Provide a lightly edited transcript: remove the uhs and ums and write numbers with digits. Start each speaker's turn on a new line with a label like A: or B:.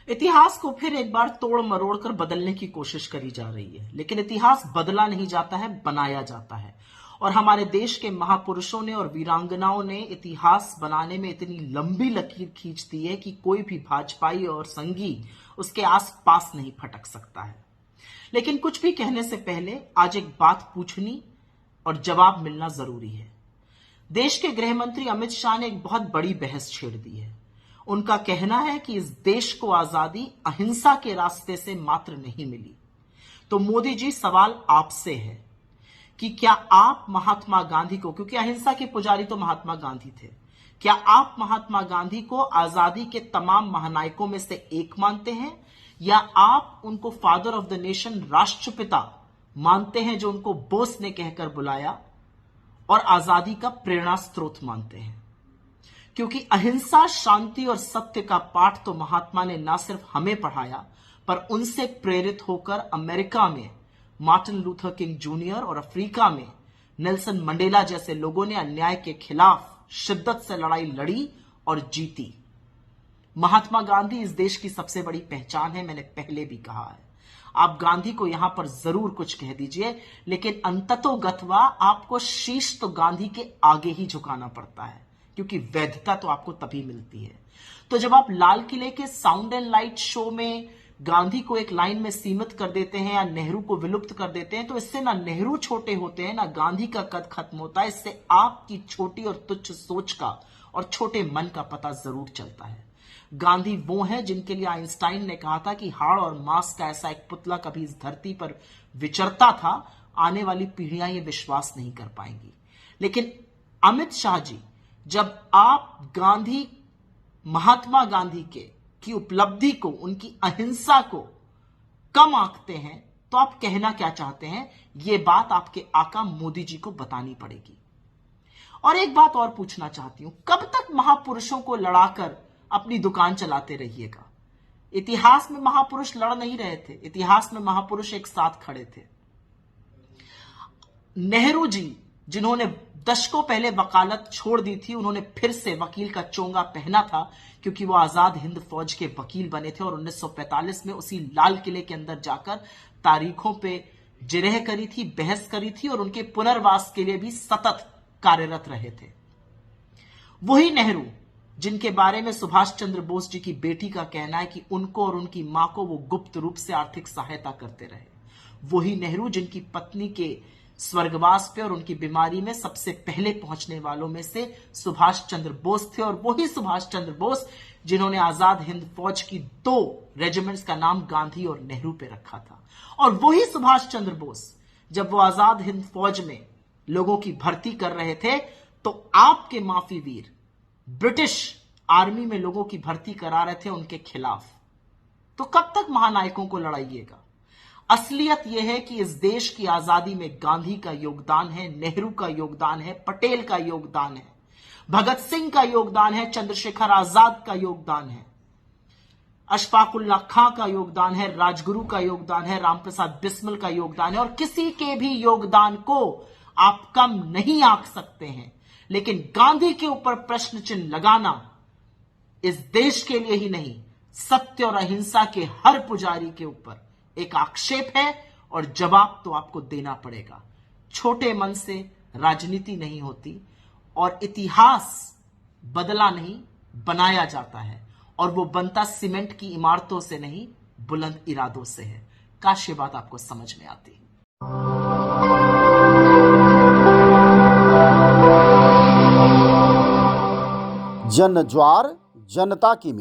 A: इतिहास को फिर एक बार तोड़ मरोड़ कर बदलने की कोशिश करी जा रही है, लेकिन इतिहास बदला नहीं जाता है, बनाया जाता है। और हमारे देश के महापुरुषों ने और वीरांगनाओं ने इतिहास बनाने में इतनी लंबी लकीर खींच दी है कि कोई भी भाजपाई और संगी उसके आसपास नहीं फटक सकता है। लेकिन कुछ भी कहने से पहले आज एक बात पूछनी और जवाब मिलना जरूरी है। देश के गृह मंत्री अमित शाह ने एक बहुत बड़ी बहस छेड़ दी है। उनका कहना है कि इस देश को आजादी अहिंसा के रास्ते से मात्र नहीं मिली। तो मोदी जी, सवाल आपसे है कि क्या आप महात्मा गांधी को, क्योंकि अहिंसा के पुजारी तो महात्मा गांधी थे, क्या आप महात्मा गांधी को आजादी के तमाम महानायकों में से एक मानते हैं, या आप उनको फादर ऑफ द नेशन, राष्ट्रपिता मानते हैं, जो उनको बोस ने कहकर बुलाया और आजादी का प्रेरणा स्रोत मानते हैं? क्योंकि अहिंसा, शांति और सत्य का पाठ तो महात्मा ने ना सिर्फ हमें पढ़ाया, पर उनसे प्रेरित होकर अमेरिका में मार्टिन लूथर किंग जूनियर और अफ्रीका में नेल्सन मंडेला जैसे लोगों ने अन्याय के खिलाफ शिद्दत से लड़ाई लड़ी और जीती। महात्मा गांधी इस देश की सबसे बड़ी पहचान है, मैंने पहले भी कहा है। आप गांधी को यहां पर जरूर कुछ कह दीजिए, लेकिन अंततोगत्वा आपको शीश तो गांधी के आगे ही झुकाना पड़ता है, क्योंकि वैधता तो आपको तभी मिलती है। तो जब आप लाल किले के साउंड एंड लाइट शो में गांधी को एक लाइन में सीमित कर देते हैं या नेहरू को विलुप्त कर देते हैं, तो इससे ना नेहरू छोटे होते हैं, ना गांधी का कद खत्म होता है। इससे आपकी छोटी और तुच्छ सोच का और छोटे मन का पता जरूर चलता है। गांधी वो हैं जिनके लिए आइंस्टाइन ने कहा था कि हाड़ और मांस का ऐसा एक पुतला कभी इस धरती पर विचरता था, आने वाली पीढ़ियां ये विश्वास नहीं कर पाएंगी। लेकिन अमित शाह जी, जब आप गांधी, महात्मा गांधी की उपलब्धि को, उनकी अहिंसा को कम आंकते हैं, तो आप कहना क्या चाहते हैं? यह बात आपके आका मोदी जी को बतानी पड़ेगी। और एक बात और पूछना चाहती हूं, कब तक महापुरुषों को लड़ाकर अपनी दुकान चलाते रहिएगा? इतिहास में महापुरुष लड़ नहीं रहे थे, इतिहास में महापुरुष एक साथ खड़े थे। नेहरू जी, जिन्होंने दशकों पहले वकालत छोड़ दी थी, उन्होंने फिर से वकील का चोंगा पहना था, क्योंकि वो आजाद हिंद फौज के वकील बने थे और 1945 में उसी लाल किले के अंदर जाकर तारीखों पे जिरह करी थी, बहस करी थी और उनके पुनर्वास के लिए भी सतत कार्यरत रहे थे। वही नेहरू जिनके बारे में सुभाष चंद्र बोस जी की बेटी का कहना है कि उनको और उनकी मां को वो गुप्त रूप से आर्थिक सहायता करते रहे। वही नेहरू जिनकी पत्नी के स्वर्गवास पे और उनकी बीमारी में सबसे पहले पहुंचने वालों में से सुभाष चंद्र बोस थे। और वही सुभाष चंद्र बोस जिन्होंने आजाद हिंद फौज की 2 रेजिमेंट्स का नाम गांधी और नेहरू पे रखा था। और वही सुभाष चंद्र बोस, जब वो आजाद हिंद फौज में लोगों की भर्ती कर रहे थे, तो आपके माफी वीर ब्रिटिश आर्मी में लोगों की भर्ती करा रहे थे उनके खिलाफ। तो कब तक महानायकों को लड़ाइएगा? असलियत यह है कि इस देश की आजादी में गांधी का योगदान है, नेहरू का योगदान है, पटेल का योगदान है, भगत सिंह का योगदान है, चंद्रशेखर आजाद का योगदान है, अशफाकुल्ला खां का योगदान है, राजगुरु का योगदान है, रामप्रसाद बिस्मिल का योगदान है। और किसी के भी योगदान को आप कम नहीं आंक सकते हैं। लेकिन गांधी के ऊपर प्रश्न चिन्ह लगाना इस देश के लिए ही नहीं, सत्य और अहिंसा के हर पुजारी के ऊपर एक आक्षेप है और जवाब तो आपको देना पड़ेगा। छोटे मन से राजनीति नहीं होती और इतिहास बदला नहीं, बनाया जाता है। और वो बनता सीमेंट की इमारतों से नहीं, बुलंद इरादों से है। काश ये बात आपको समझ में आती।
B: जन ज्वार जनता की